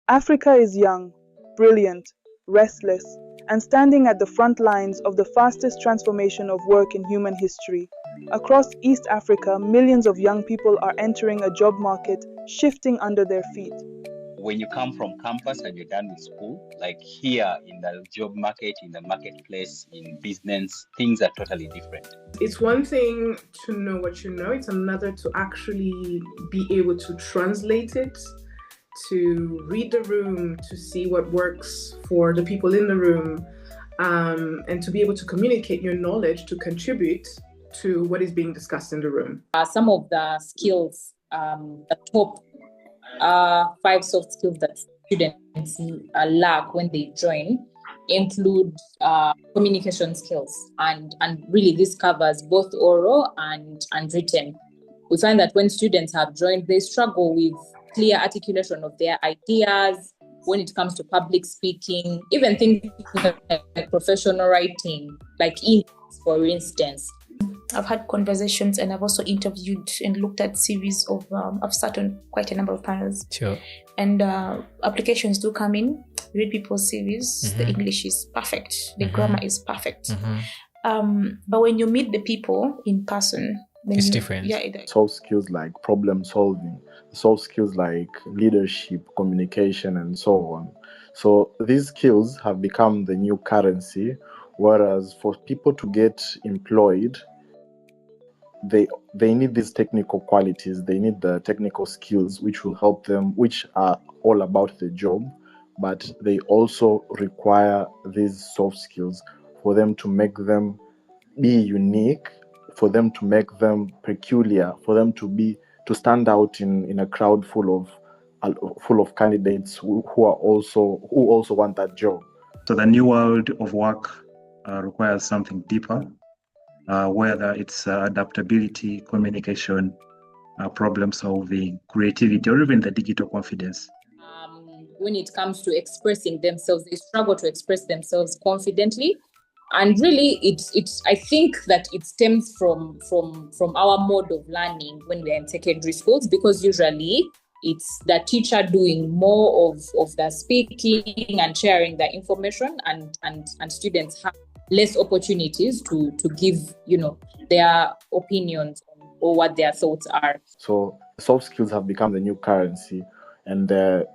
Africa is young, brilliant, restless, and standing at the front lines of the fastest transformation of work in human history. Across East Africa, millions of young people are entering a job market shifting under their feet. When you come from campus and you're done with school, like here in the job market, in the marketplace, in business, things are totally different. It's one thing to know what you know, it's another to actually be able to translate it, to read the room, to see what works for the people in the room, and to be able to communicate your knowledge to contribute to what is being discussed in the room. Some of the skills, the top 5 soft skills that students lack when they join include communication skills, and really this covers both oral and written. We find that when students have joined, they struggle with clear articulation of their ideas when it comes to public speaking, even things like professional writing, like emails, for instance. I've had conversations and I've also interviewed and looked at CVs of, I've sat on quite a number of panels. Sure. And applications do come in, read people's CVs, the English is perfect, the grammar is perfect. But when you meet the people in person, it's different. Yeah, it is. Soft skills like problem solving, soft skills like leadership, communication, and so on. So these skills have become the new currency, whereas for people to get employed, they need these technical qualities, they need the technical skills which will help them, which are all about the job, but they also require these soft skills for them to make them be unique, for them to make them peculiar, for them to stand out in a crowd full of candidates who also want that job. So the new world of work requires something deeper, whether it's adaptability, communication, problem solving, creativity, or even the digital confidence. When it comes to expressing themselves, they struggle to express themselves confidently. And really, I think that it stems from our mode of learning when we are in secondary schools, because usually it's the teacher doing more of the speaking and sharing the information, and students have less opportunities to give, their opinions or what their thoughts are. So soft skills have become the new currency, and their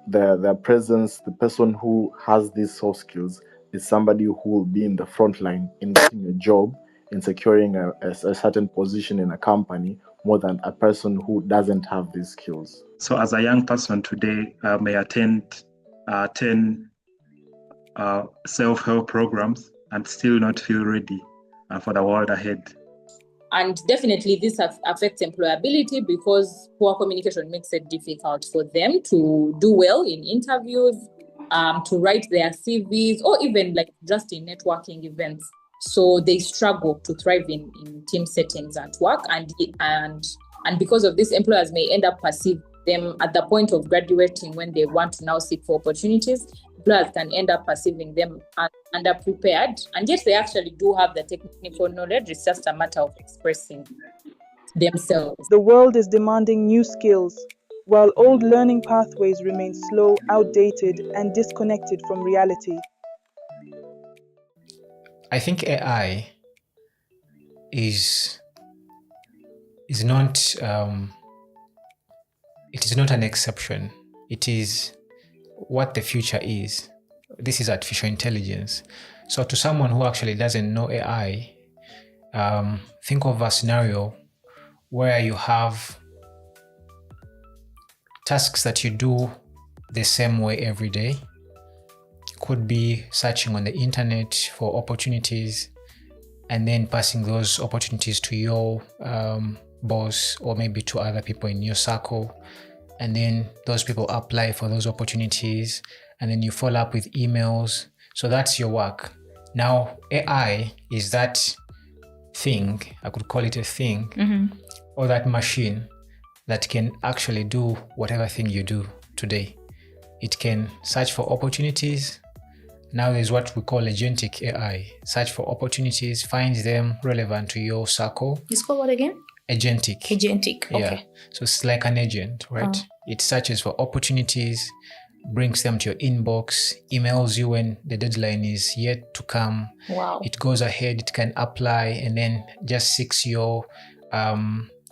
presence, the person who has these soft skills is somebody who will be in the front line in getting a job, in securing a certain position in a company, more than a person who doesn't have these skills. So as a young person today, I may attend 10 self-help programs and still not feel ready for the world ahead. And definitely this affects employability, because poor communication makes it difficult for them to do well in interviews, to write their CVs, or even like just in networking events. So they struggle to thrive in team settings at work, and because of this, employers may end up perceiving them at the point of graduating when they want to now seek for opportunities. Employers can end up perceiving them as underprepared, and yet they actually do have the technical knowledge. It's just a matter of expressing themselves. The world is demanding new skills, while old learning pathways remain slow, outdated, and disconnected from reality. I think AI is not it is not an exception. It is what the future is. This is artificial intelligence. So to someone who actually doesn't know AI, think of a scenario where you have tasks that you do the same way every day. Could be searching on the internet for opportunities and then passing those opportunities to your boss or maybe to other people in your circle. And then those people apply for those opportunities, and then you follow up with emails. So that's your work. Now, AI is that thing, I could call it a thing, or that machine that can actually do whatever thing you do today. It can search for opportunities. Now there's what we call agentic AI. Search for opportunities, finds them relevant to your circle. It's called what again? Agentic. Agentic, okay. Yeah. So it's like an agent, right? It searches for opportunities brings them to your inbox, emails you when the deadline is yet to come. Wow. It goes ahead, it can apply, and then just seeks your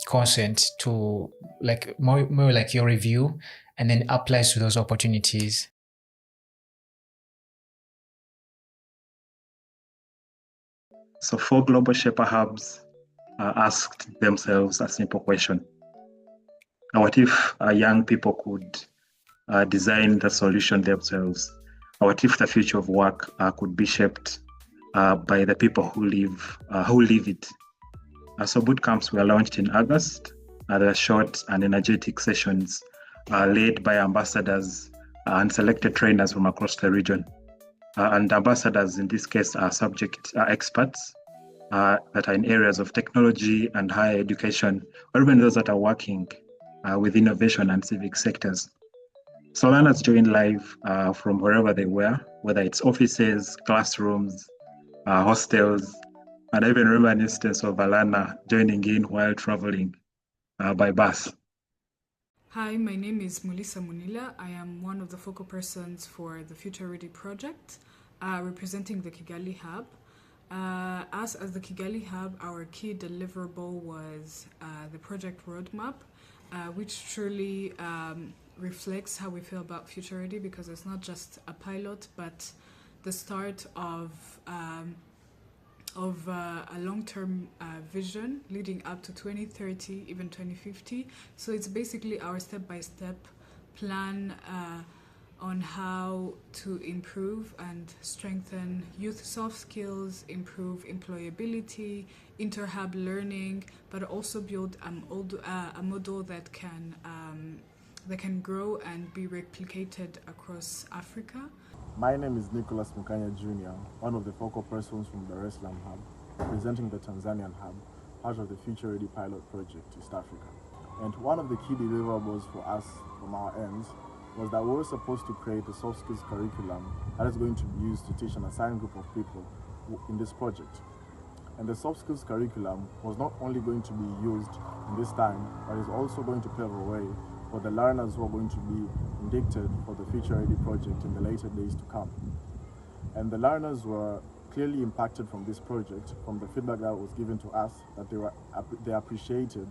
consent to more like your review, and then applies to those opportunities. So 4 global Shaper Hubs asked themselves a simple question. What if young people could design the solution themselves? What if the future of work could be shaped by the people who live it? So boot camps were launched in August. They are short and energetic sessions led by ambassadors and selected trainers from across the region. And ambassadors in this case are subject experts that are in areas of technology and higher education, or even those that are working with innovation and civic sectors. So learners joined live from wherever they were, whether it's offices, classrooms, hostels, and I even remember an instance of a learner joining in while traveling by bus. Hi, my name is Mulisa Munila. I am one of the focal persons for the FutureReady project, representing the Kigali Hub. As the Kigali Hub, our key deliverable was the project roadmap, which truly reflects how we feel about FutureReady, because it's not just a pilot, but the start of a long-term vision leading up to 2030, even 2050. So it's basically our step-by-step plan on how to improve and strengthen youth soft skills, improve employability, inter-hub learning, but also build a model that can grow and be replicated across Africa. My name is Nicholas Mukanya Jr., one of the focal persons from the Dar-es-Salaam Hub, representing the Tanzanian Hub, part of the FutureReady pilot project, East Africa. And one of the key deliverables for us from our ends was that we were supposed to create a soft skills curriculum that is going to be used to teach an assigned group of people in this project. And the soft skills curriculum was not only going to be used in this time, but is also going to pave a way for the learners who are going to be indicted for the FutureReady project in the later days to come. And the learners were clearly impacted from this project, from the feedback that was given to us, that they appreciated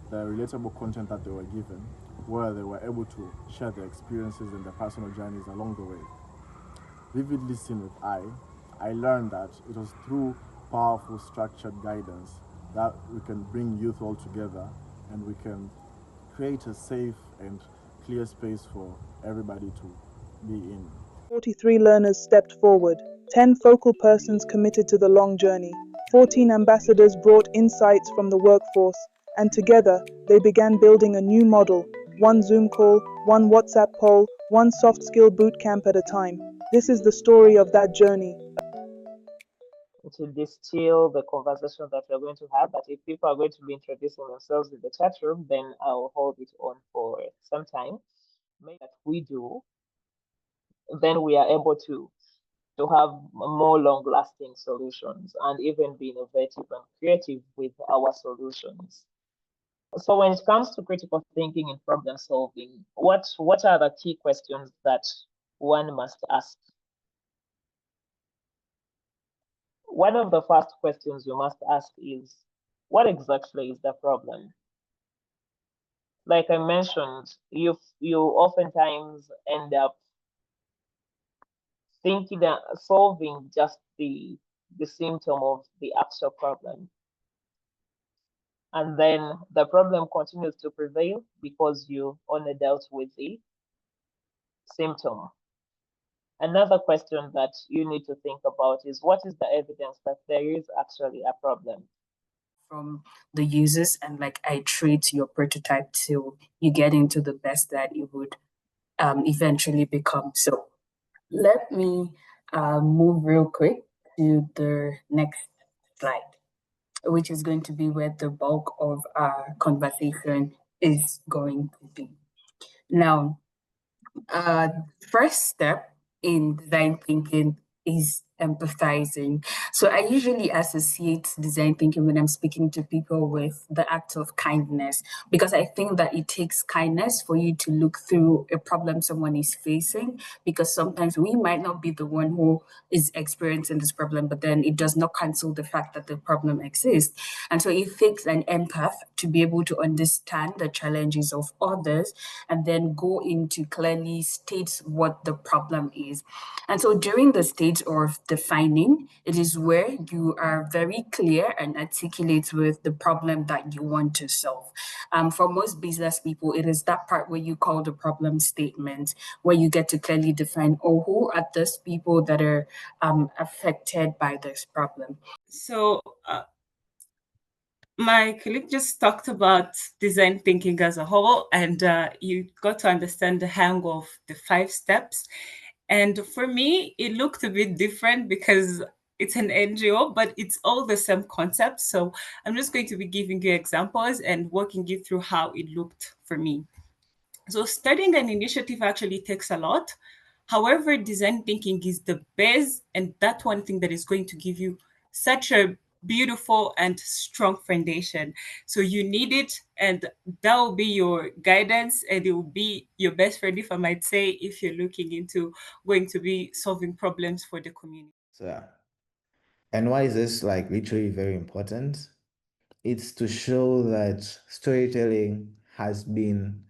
the relatable content that they were given, where they were able to share their experiences and their personal journeys along the way. Vividly seen with I learned that it was through powerful structured guidance that we can bring youth all together and we can create a safe and clear space for everybody to be in. 43 learners stepped forward, 10 focal persons committed to the long journey, 14 ambassadors brought insights from the workforce, and together they began building a new model, one Zoom call, one WhatsApp poll, one soft skill boot camp at a time. This is the story of that journey. To distill the conversation that we're going to have, but if people are going to be introducing themselves in the chat room, then I'll hold it on for some time. Maybe that we do, then we are able to have more long-lasting solutions and even be innovative and creative with our solutions. So when it comes to critical thinking and problem solving, what are the key questions that one must ask? One of the first questions you must ask is, what exactly is the problem? Like I mentioned, you oftentimes end up thinking that solving just the symptom of the actual problem. And then the problem continues to prevail because you only dealt with the symptom. Another question that you need to think about is, what is the evidence that there is actually a problem? From the users, and like iterate your prototype till you get into the best that it would eventually become. So let me move real quick to the next slide, which is going to be where the bulk of our conversation is going to be. Now, first step in design thinking is empathizing. So I usually associate design thinking when I'm speaking to people with the act of kindness, because I think that it takes kindness for you to look through a problem someone is facing, because sometimes we might not be the one who is experiencing this problem, but then it does not cancel the fact that the problem exists. And so it takes an empath to be able to understand the challenges of others and then go into clearly state what the problem is. And so during the stage of defining, it is where you are very clear and articulate with the problem that you want to solve. For most business people, it is that part where you call the problem statement, where you get to clearly define, oh, who are those people that are affected by this problem. So my colleague just talked about design thinking as a whole, and you got to understand the hang of the 5 steps. And for me, it looked a bit different because it's an NGO, but it's all the same concept. So I'm just going to be giving you examples and walking you through how it looked for me. So starting an initiative actually takes a lot. However, design thinking is the base, and that one thing that is going to give you such a beautiful and strong foundation. So you need it, and that will be your guidance, and it will be your best friend, if I might say, if you're looking into going to be solving problems for the community. So yeah. And why is this like literally very important? It's to show that storytelling has been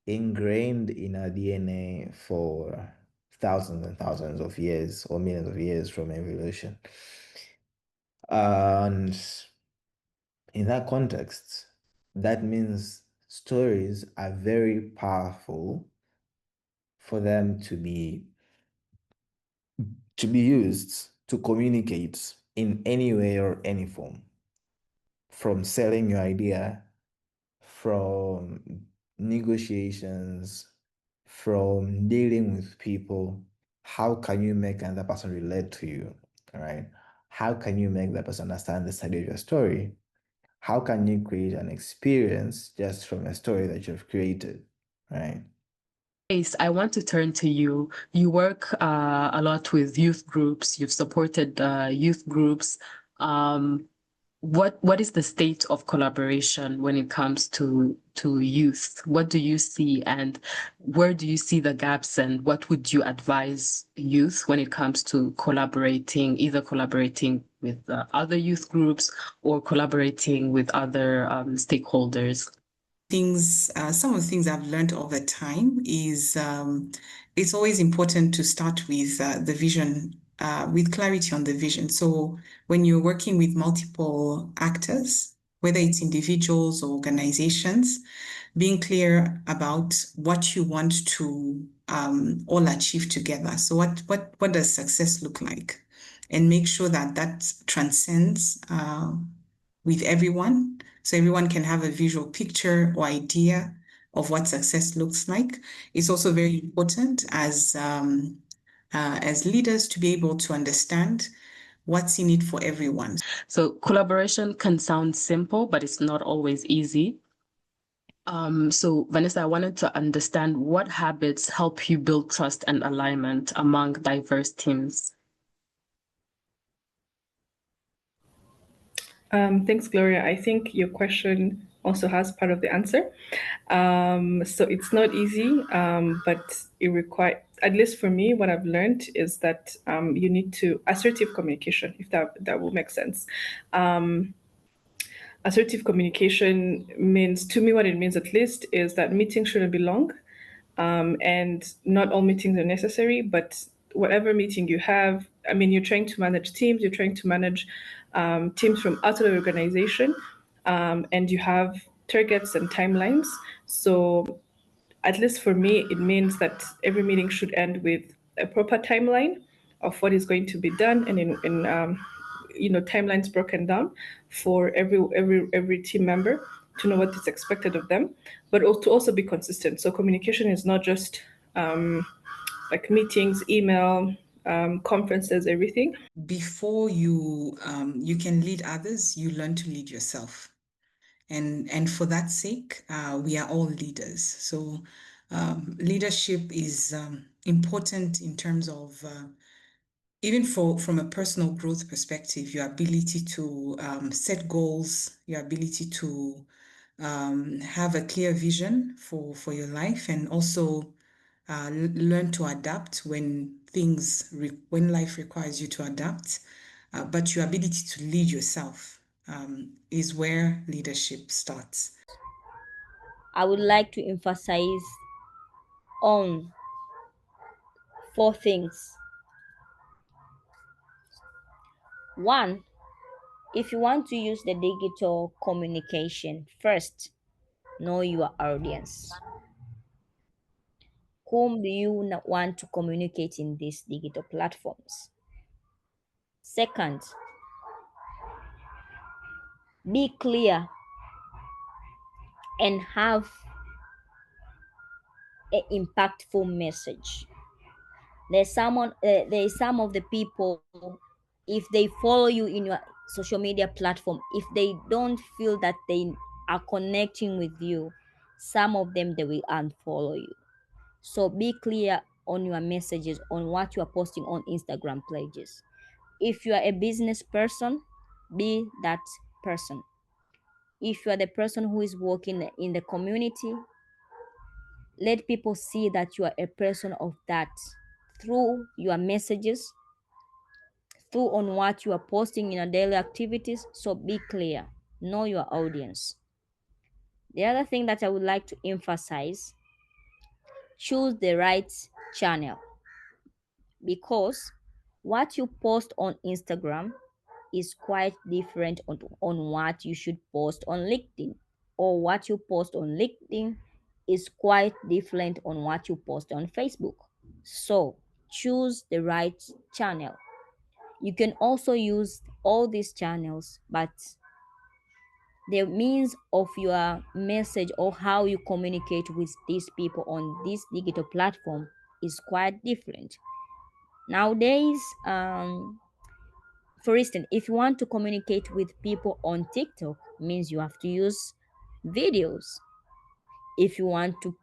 ingrained in our DNA for thousands and thousands of years or millions of years from evolution. And in that context, that means stories are very powerful for them to be used to communicate in any way or any form. From selling your idea, from negotiations, from dealing with people. How can you make another person relate to you? All right. How can you make that person understand the side of your story? How can you create an experience just from a story that you've created? Right. Ace, I want to turn to you. You work a lot with youth groups. You've supported youth groups. What is the state of collaboration when it comes to youth? What do you see, and where do you see the gaps, and what would you advise youth when it comes to either collaborating with other youth groups or collaborating with other stakeholders? Some of the things I've learned over time is it's always important to start with the vision, with clarity on the vision. So when you're working with multiple actors, whether it's individuals or organizations, being clear about what you want to all achieve together. So what does success look like? And make sure that that transcends with everyone, so everyone can have a visual picture or idea of what success looks like. It's also very important as leaders to be able to understand what's in it for everyone. So collaboration can sound simple, but it's not always easy. So Vanessa, I wanted to understand what habits help you build trust and alignment among diverse teams. Thanks, Gloria. I think your question also has part of the answer. So it's not easy, but it requires, at least for me, what I've learned is that you need to assertive communication, if that will make sense. Assertive communication means, to me, what it means at least is that meetings shouldn't be long, and not all meetings are necessary, but whatever meeting you have, I mean, you're trying to manage teams, you're trying to manage teams from outside of the organization, and you have targets and timelines. So at least for me, it means that every meeting should end with a proper timeline of what is going to be done, and in timelines broken down for every team member to know what is expected of them, but to also be consistent. So communication is not just like meetings, email, conferences, everything. Before you can lead others, you learn to lead yourself. And for that sake, we are all leaders. So leadership is important in terms of even from a personal growth perspective, your ability to set goals, your ability to have a clear vision for your life, and also learn to adapt when when life requires you to adapt. But your ability to lead yourself is where leadership starts. I would like to emphasize on 4 things. One, if you want to use the digital communication, first, know your audience. Whom do you want to communicate in these digital platforms? Second, be clear and have an impactful message. There's some of the people, if they follow you in your social media platform, if they don't feel that they are connecting with you, some of them, they will unfollow you. So be clear on your messages, on what you are posting on Instagram pages. If you are a business person, be that person. If you are the person who is working in the community, let people see that you are a person of that through your messages, through on what you are posting in your daily activities. So be clear, know your audience. The other thing that I would like to emphasize, choose the right channel, because what you post on Instagram is quite different on what you should post on LinkedIn, or what you post on LinkedIn is quite different on what you post on Facebook. So choose the right channel. You can also use all these channels, but the means of your message or how you communicate with these people on this digital platform is quite different. Nowadays, for instance, if you want to communicate with people on TikTok, means you have to use videos. If you want to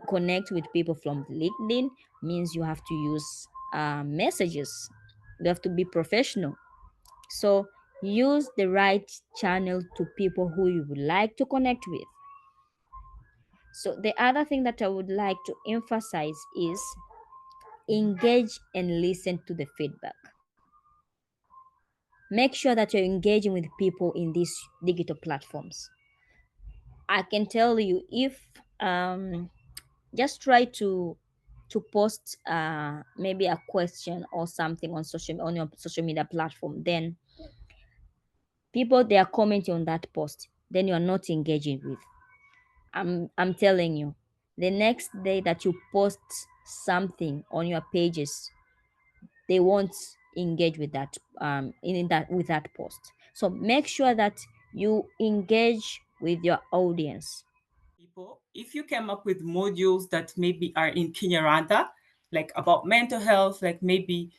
connect with people from LinkedIn, means you have to use messages. You have to be professional. So use the right channel to people who you would like to connect with. So the other thing that I would like to emphasize is engage and listen to the feedback. Make sure that you're engaging with people in these digital platforms. I can tell you, if just try to post maybe a question or something on your social media platform, then people, they are commenting on that post, then you are not engaging with. I'm telling you, the next day that you post something on your pages, they won't engage with that with that post. So make sure that you engage with your audience. People, if you came up with modules that maybe are in Kinyarwanda, like about mental health, like maybe,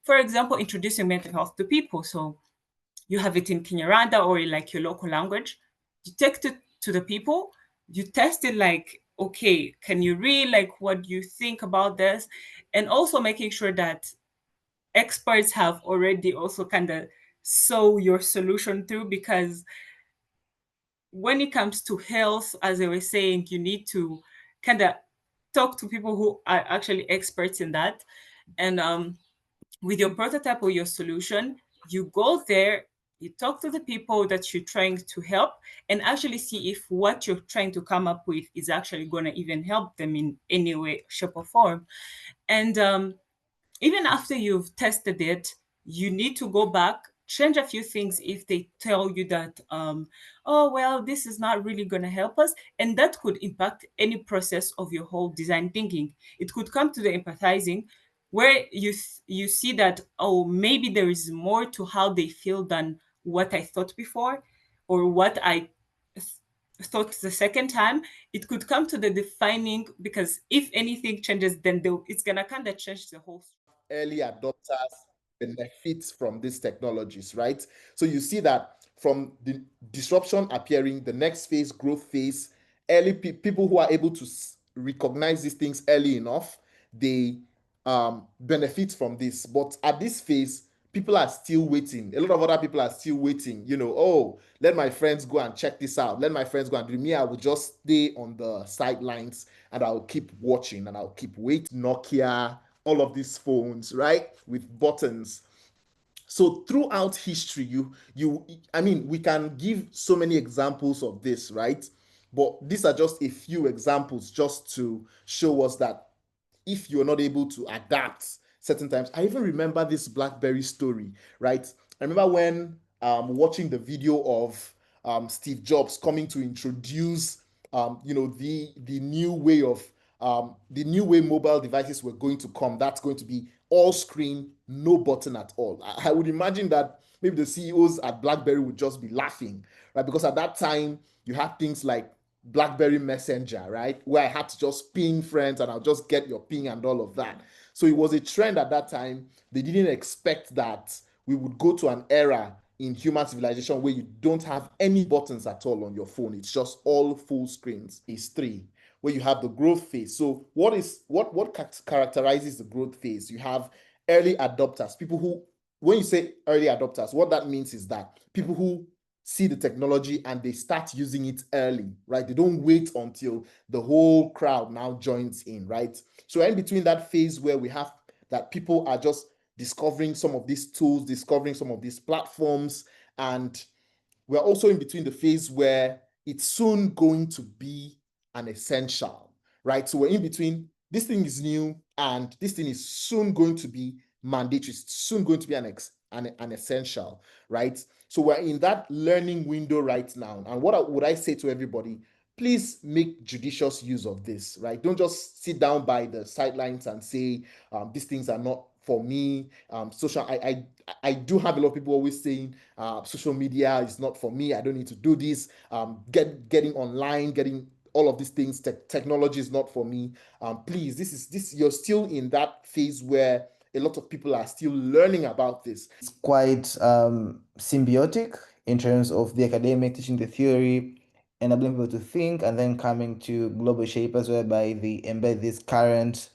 for example, introducing mental health to people. So you have it in Kinyarwanda or in like your local language, you take it to the people, you test it like, okay, can you read, like, what do you think about this? And also making sure that experts have already also kind of saw your solution through, because when it comes to health, as I was saying, you need to kind of talk to people who are actually experts in that. And with your prototype or your solution, you go there, you talk to the people that you're trying to help, and actually see if what you're trying to come up with is actually going to even help them in any way, shape, or form. And even after you've tested it, you need to go back, change a few things if they tell you that, oh, well, this is not really going to help us. And that could impact any process of your whole design thinking. It could come to the empathizing, where you see that, oh, maybe there is more to how they feel than what I thought before, or what I thought the second time. It could come to the defining, because if anything changes, then it's gonna kind of change the whole. Early adopters benefits from these technologies, right? So you see that from the disruption appearing, the next phase, growth phase, early people who are able to recognize these things early enough, they benefit from this. But at this phase, people are still waiting. A lot of other people are still waiting. Oh, let my friends go and check this out. Let my friends go and do me. I will just stay on the sidelines and I'll keep watching and I'll keep waiting. Nokia, all of these phones, right? With buttons. So throughout history, we can give so many examples of this, right? But these are just a few examples just to show us that if you're not able to adapt certain times. I even remember this BlackBerry story, right? I remember when watching the video of Steve Jobs coming to introduce the new way of the new way mobile devices were going to come. That's going to be all screen, no button at all. I would imagine that maybe the CEOs at BlackBerry would just be laughing, right? Because at that time you had things like BlackBerry Messenger, right? Where I had to just ping friends and I'll just get your ping and all of that. So it was a trend at that time. They didn't expect that we would go to an era in human civilization where you don't have any buttons at all on your phone. It's just all full screens. Is 3, where you have the growth phase. So what characterizes the growth phase? You have early adopters, people who, when you say early adopters, what that means is that people who see the technology and they start using it early, right? They don't wait until the whole crowd now joins in, right? So in between that phase where we have that people are just discovering some of these tools, discovering some of these platforms, and we're also in between the phase where it's soon going to be an essential, right? So we're in between, this thing is new and this thing is soon going to be mandatory, it's soon going to be an essential, right? So we're in that learning window right now. And what would I say to everybody? Please make judicious use of this, right? Don't just sit down by the sidelines and say, these things are not for me. I do have a lot of people always saying social media is not for me. I don't need to do this. Getting online, getting all of these things, technology is not for me. Please, this you're still in that phase where a lot of people are still learning about this. It's quite symbiotic in terms of the academic teaching the theory, enabling people to think, and then coming to global shapers whereby they embed these current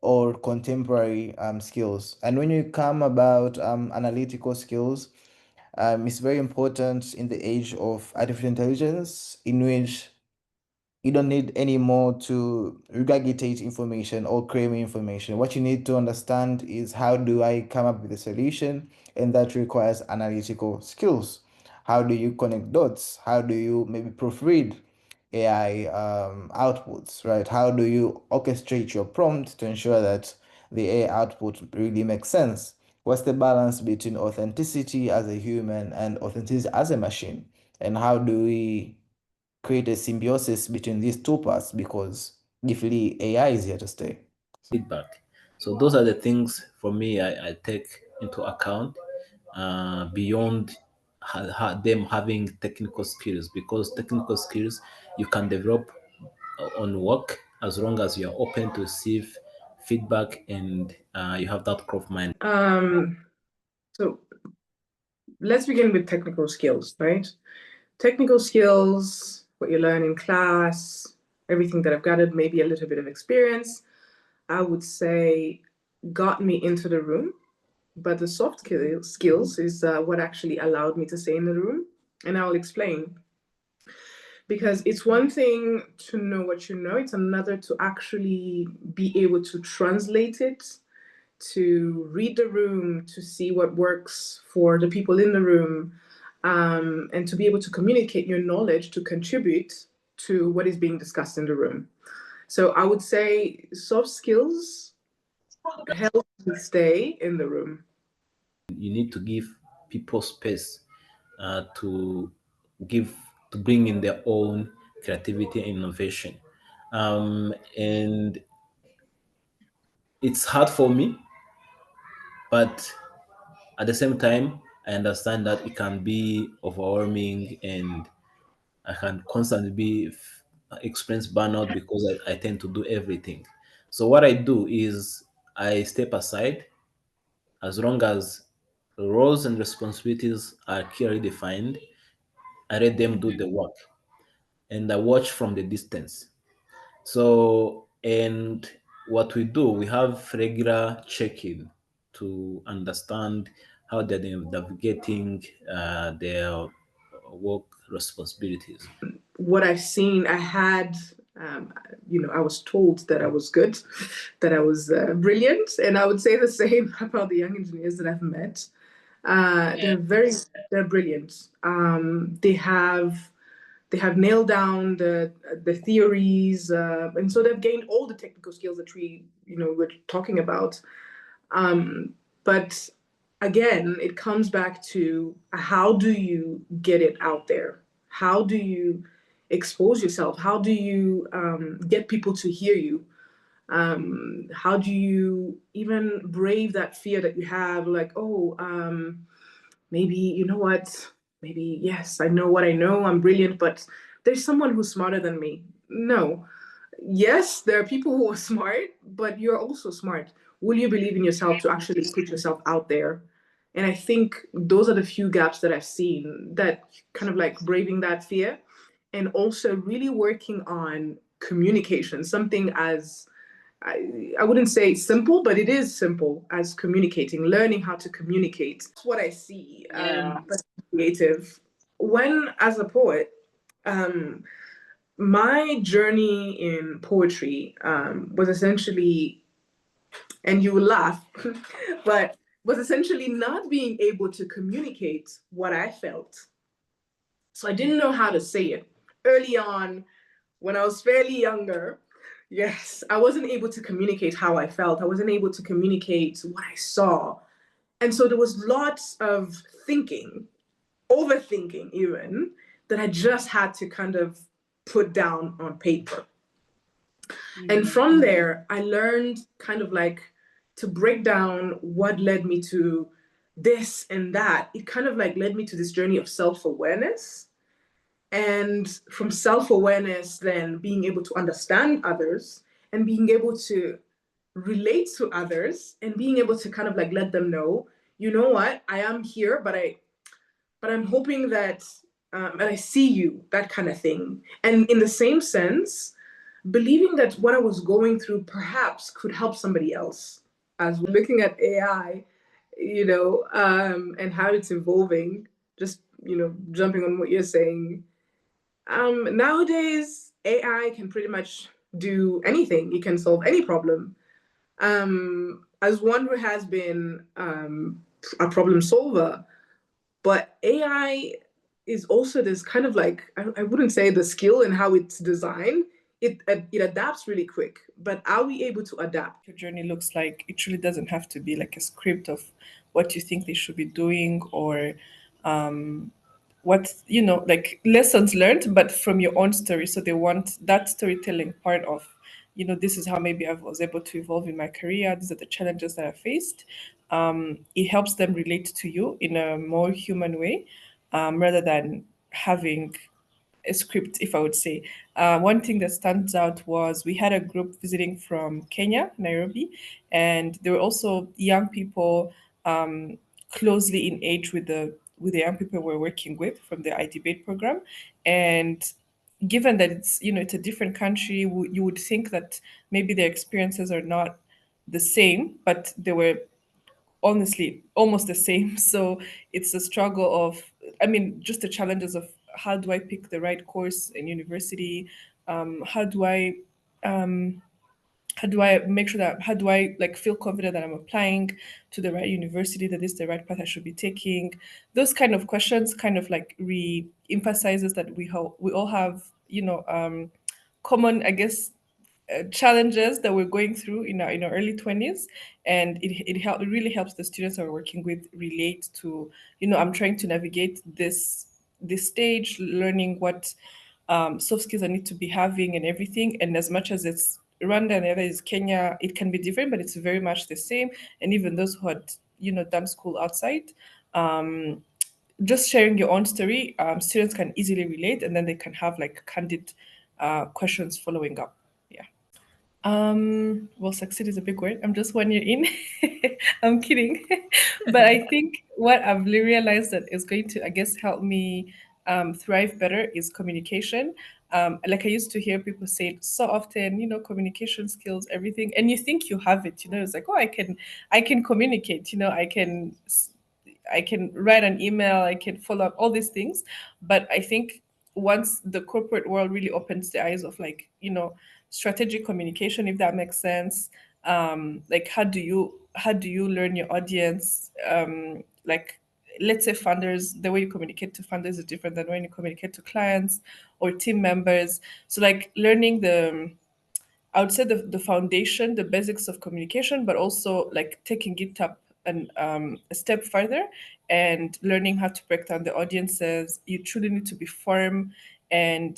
or contemporary skills. And when you come about analytical skills, it's very important in the age of artificial intelligence, in which you don't need anymore to regurgitate information or claim information. What you need to understand is, how do I come up with a solution? And that requires analytical skills. How do you connect dots? How do you maybe proofread AI outputs, right? How do you orchestrate your prompt to ensure that the AI output really makes sense? What's the balance between authenticity as a human and authenticity as a machine? And how do we create a symbiosis between these two parts, because definitely AI is here to stay. Feedback. So those are the things for me I take into account beyond them having technical skills, because technical skills you can develop on work as long as you are open to receive feedback and you have that growth mind. So let's begin with technical skills, right? Technical skills, what you learn in class, everything that I've gathered, maybe a little bit of experience, I would say got me into the room. But the soft skills is what actually allowed me to stay in the room. And I'll explain. Because it's one thing to know what you know, it's another to actually be able to translate it, to read the room, to see what works for the people in the room, and to be able to communicate your knowledge to contribute to what is being discussed in the room. So I would say soft skills help me stay in the room. You need to give people space to bring in their own creativity and innovation. And it's hard for me, but at the same time, I understand that it can be overwhelming and I can constantly experience burnout because I tend to do everything. So what I do is I step aside as long as roles and responsibilities are clearly defined. I let them do the work and I watch from the distance. So, and what we do, we have regular check-in to understand how they're navigating their work responsibilities. What I've seen, I was told that I was good, that I was brilliant, and I would say the same about the young engineers that I've met. They're brilliant. They have nailed down the theories, and so they've gained all the technical skills that we're talking about. But again, it comes back to how do you get it out there? How do you expose yourself? How do you get people to hear you? How do you even brave that fear that you have? Like, maybe, you know what? Maybe, yes, I know what I know. I'm brilliant, but there's someone who's smarter than me. No. Yes, there are people who are smart, but you're also smart. Will you believe in yourself to actually put yourself out there? And I think those are the few gaps that I've seen, that kind of like braving that fear and also really working on communication, something as I wouldn't say simple, but it is simple as communicating, learning how to communicate. That's what I see. But creative. When, as a poet, my journey in poetry was essentially, and you will laugh, but was essentially not being able to communicate what I felt. So I didn't know how to say it. Early on, when I was fairly younger, yes, I wasn't able to communicate how I felt. I wasn't able to communicate what I saw. And so there was lots of thinking, overthinking even, that I just had to kind of put down on paper. And from there, I learned kind of like to break down what led me to this and that. It kind of like led me to this journey of self-awareness. And from self-awareness, then being able to understand others and being able to relate to others and being able to kind of like let them know, you know what, I am here, but I'm hoping that I see you, that kind of thing. And in the same sense, believing that what I was going through perhaps could help somebody else. As we're looking at AI, and how it's evolving, just, jumping on what you're saying. Nowadays, AI can pretty much do anything. It can solve any problem. As one who has been a problem solver, but AI is also this kind of like, I wouldn't say the skill and how it's designed. It adapts really quick, but are we able to adapt? Your journey looks like, it really doesn't have to be like a script of what you think they should be doing, or what, like lessons learned, but from your own story. So they want that storytelling part of, this is how maybe I was able to evolve in my career. These are the challenges that I faced. It helps them relate to you in a more human way, rather than having a script, if I would say. One thing that stands out was we had a group visiting from Kenya, Nairobi, and there were also young people closely in age with the young people we're working with from the iDebate program. And given that it's a different country, you would think that maybe their experiences are not the same, but they were honestly almost the same. So it's a struggle of, just the challenges of how do I pick the right course in university? How do I make sure that, how do I like feel confident that I'm applying to the right university, that this is the right path I should be taking? Those kind of questions kind of like re-emphasizes that we all have, common, I guess, challenges that we're going through in our early 20s, and it really helps the students that we're working with relate to, I'm trying to navigate this stage, learning what soft skills I need to be having and everything. And as much as it's Rwanda and the other is Kenya, it can be different, but it's very much the same. And even those who had done school outside, just sharing your own story, students can easily relate, and then they can have like candid questions following up. Yeah. Well, succeed is a big word. I'm just 1 year in. I'm kidding. But I think what I've realized that is going to, I guess, help me thrive better is communication. Like I used to hear people say it so often, communication skills, everything, and you think you have it. It's like, oh, I can communicate. I can write an email, I can follow up, all these things. But I think once the corporate world really opens the eyes of strategic communication, if that makes sense, like how do you learn your audience? Like let's say funders, the way you communicate to funders is different than when you communicate to clients or team members. So like learning I would say the foundation, the basics of communication, but also like taking it up and a step further and learning how to break down the audiences. You truly need to be firm and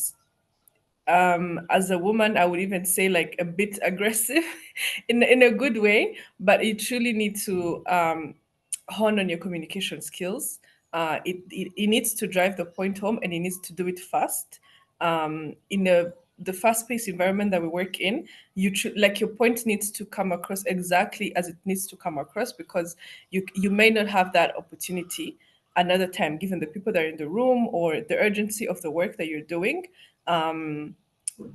as a woman, I would even say like a bit aggressive in a good way, but you truly need to hone on your communication skills. It needs to drive the point home and it needs to do it fast. In the fast-paced environment that we work in, like your point needs to come across exactly as it needs to come across, because you may not have that opportunity another time given the people that are in the room or the urgency of the work that you're doing.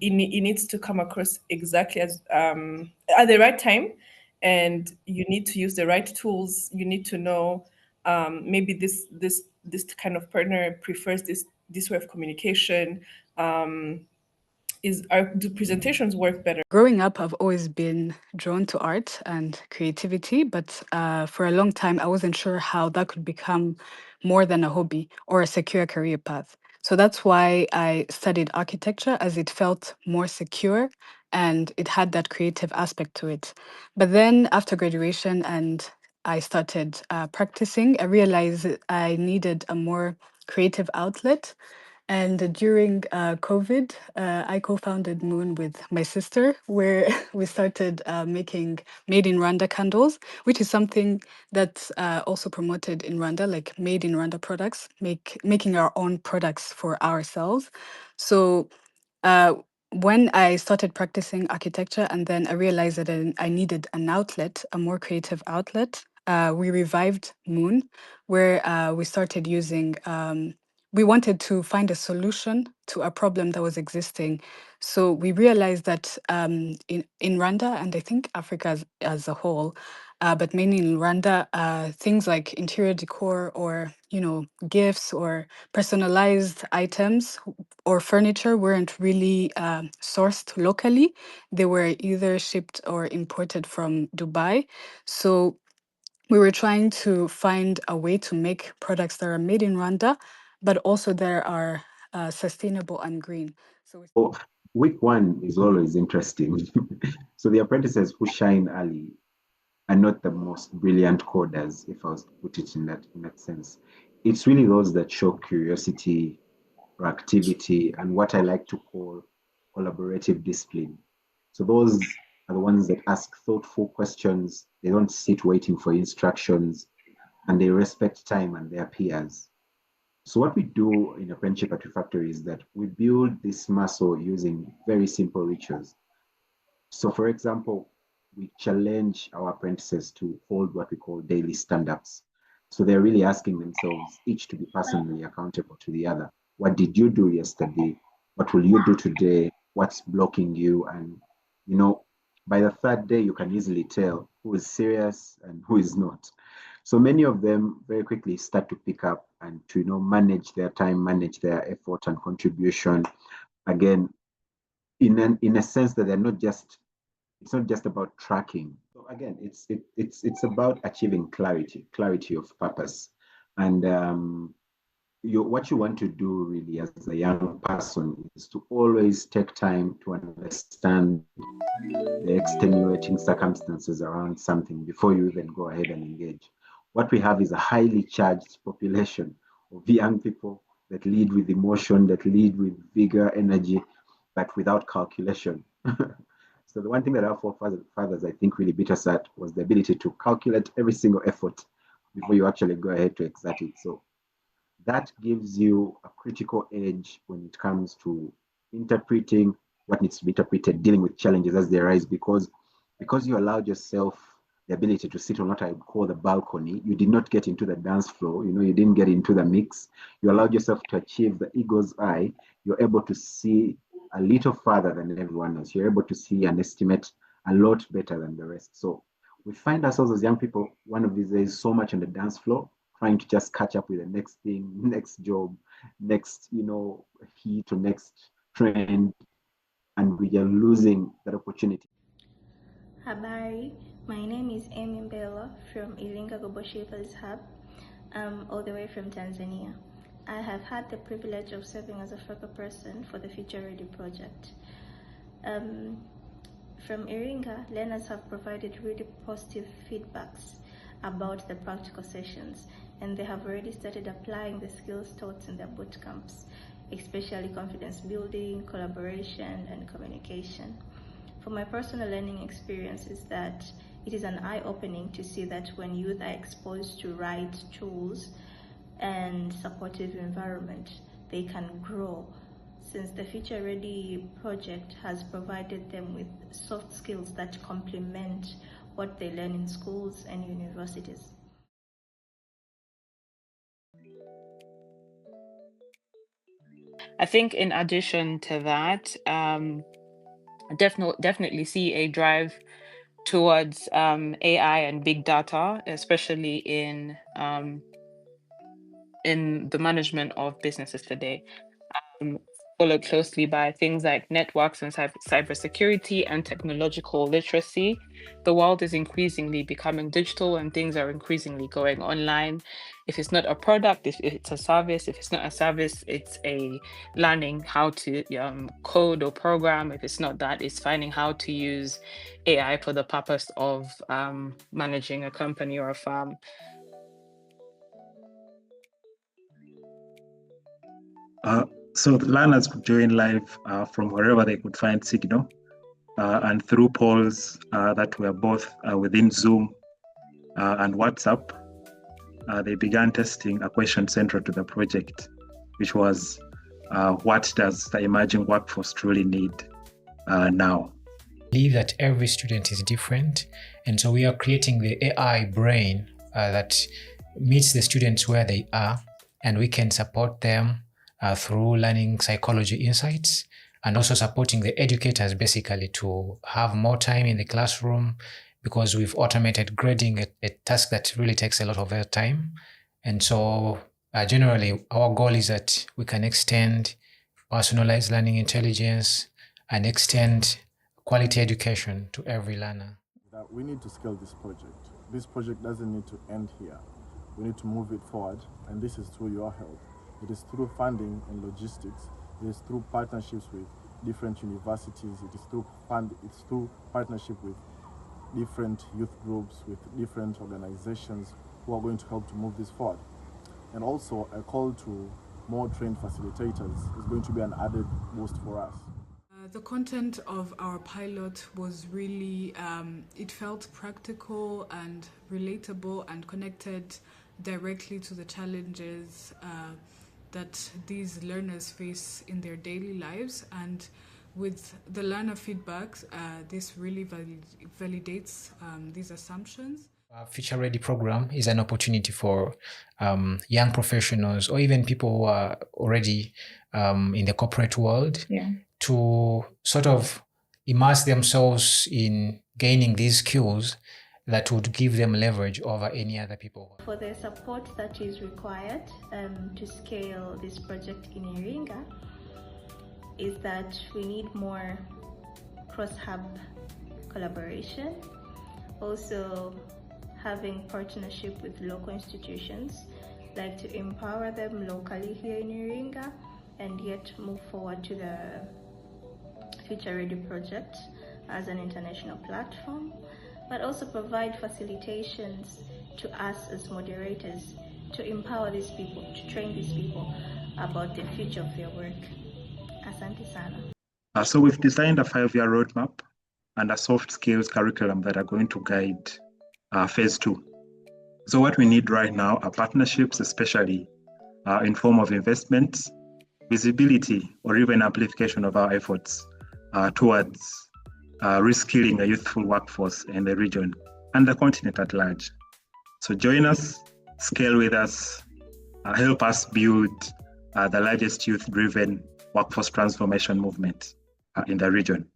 It needs to come across exactly as at the right time, and you need to use the right tools. You need to know maybe this kind of partner prefers this way of communication. Do presentations work better? Growing up, I've always been drawn to art and creativity, but for a long time, I wasn't sure how that could become more than a hobby or a secure career path. So that's why I studied architecture, as it felt more secure and it had that creative aspect to it. But then after graduation and I started practicing, I realized that I needed a more creative outlet. And during COVID, I co-founded Moon with my sister, where we started making made in Rwanda candles, which is something that's also promoted in Rwanda, like made in Rwanda products, making our own products for ourselves. So uh, when I started practicing architecture, and then I realized that I needed an outlet, a more creative outlet, we revived Moon, where we started using. We wanted to find a solution to a problem that was existing. So we realized that in Rwanda, and I think Africa as a whole, but mainly in Rwanda, things like interior decor or gifts or personalized items or furniture weren't really sourced locally. They were either shipped or imported from Dubai. So we were trying to find a way to make products that are made in Rwanda, but also that are sustainable and green. So week one is always interesting. So the apprentices who shine early are not the most brilliant coders, if I was to put it in that sense. It's really those that show curiosity, proactivity, and what I like to call collaborative discipline. So those are the ones that ask thoughtful questions. They don't sit waiting for instructions, and they respect time and their peers. So what we do in apprenticeship at Refactory is that we build this muscle using very simple rituals. So for example, we challenge our apprentices to hold what we call daily stand-ups. So they're really asking themselves each to be personally accountable to the other. What did you do yesterday? What will you do today? What's blocking you? And by the third day, you can easily tell who is serious and who is not. So many of them very quickly start to pick up and to manage their time, manage their effort and contribution. Again, in a sense that it's not just about tracking. So again, it's about achieving clarity of purpose, and what you want to do really as a young person is to always take time to understand the extenuating circumstances around something before you even go ahead and engage. What we have is a highly charged population of young people that lead with emotion, that lead with vigor, energy, but without calculation. So the one thing that our forefathers, I think, really beat us at was the ability to calculate every single effort before you actually go ahead to exert it. So that gives you a critical edge when it comes to interpreting what needs to be interpreted, dealing with challenges as they arise, because you allowed yourself the ability to sit on what I would call the balcony. You did not get into the dance floor, you didn't get into the mix. You allowed yourself to achieve the eagle's eye. You're able to see a little further than everyone else. You're able to see and estimate a lot better than the rest. So we find ourselves as young people, one of these days, so much on the dance floor, trying to just catch up with the next thing, next job, next, heat or next trend, and we are losing that opportunity. Habari, my name is Amy Mbela from Iringa Dar-es-Salaam Hubs, all the way from Tanzania. I have had the privilege of serving as a focal person for the FutureReady project. From Iringa, learners have provided really positive feedbacks about the practical sessions, and they have already started applying the skills taught in their boot camps, especially confidence building, collaboration, and communication. For my personal learning experience is that it is an eye-opening to see that when youth are exposed to right tools and supportive environment, they can grow, since the FutureReady project has provided them with soft skills that complement what they learn in schools and universities. I think in addition to that, definitely see a drive towards AI and big data, especially in the management of businesses today. Followed closely by things like networks and cybersecurity and technological literacy. The world is increasingly becoming digital and things are increasingly going online. If it's not a product, if it's a service, if it's not a service, it's a learning how to code or program. If it's not that, it's finding how to use AI for the purpose of managing a company or a firm. So the learners could join live from wherever they could find signal, and through polls that were both within Zoom and WhatsApp, they began testing a question central to the project, which was, what does the emerging workforce truly need now? I believe that every student is different, and so we are creating the AI brain that meets the students where they are, and we can support them through learning psychology insights, and also supporting the educators basically to have more time in the classroom, because we've automated grading, a task that really takes a lot of their time. And so generally our goal is that we can extend personalized learning intelligence and extend quality education to every learner. That we need to scale this project. This project doesn't need to end here. We need to move it forward, and this is through your help. It is through funding and logistics. It is through partnerships with different universities. It's through partnership with different youth groups, with different organizations who are going to help to move this forward. And also a call to more trained facilitators is going to be an added boost for us. The content of our pilot was really, it felt practical and relatable and connected directly to the challenges that these learners face in their daily lives. And with the learner feedback, this really validates these assumptions. FutureReady program is an opportunity for young professionals or even people who are already in the corporate world to sort of immerse themselves in gaining these skills that would give them leverage over any other people. For the support that is required to scale this project in Iringa is that we need more cross-hub collaboration, also having partnership with local institutions, like to empower them locally here in Iringa and yet move forward to the FutureReady project as an international platform, but also provide facilitations to us as moderators to empower these people, to train these people about the future of their work. Asante sana. So we've designed a 5-year roadmap and a soft skills curriculum that are going to guide phase 2. So what we need right now are partnerships, especially in form of investments, visibility, or even amplification of our efforts towards reskilling a youthful workforce in the region and the continent at large. So join us, scale with us, help us build the largest youth-driven workforce transformation movement in the region.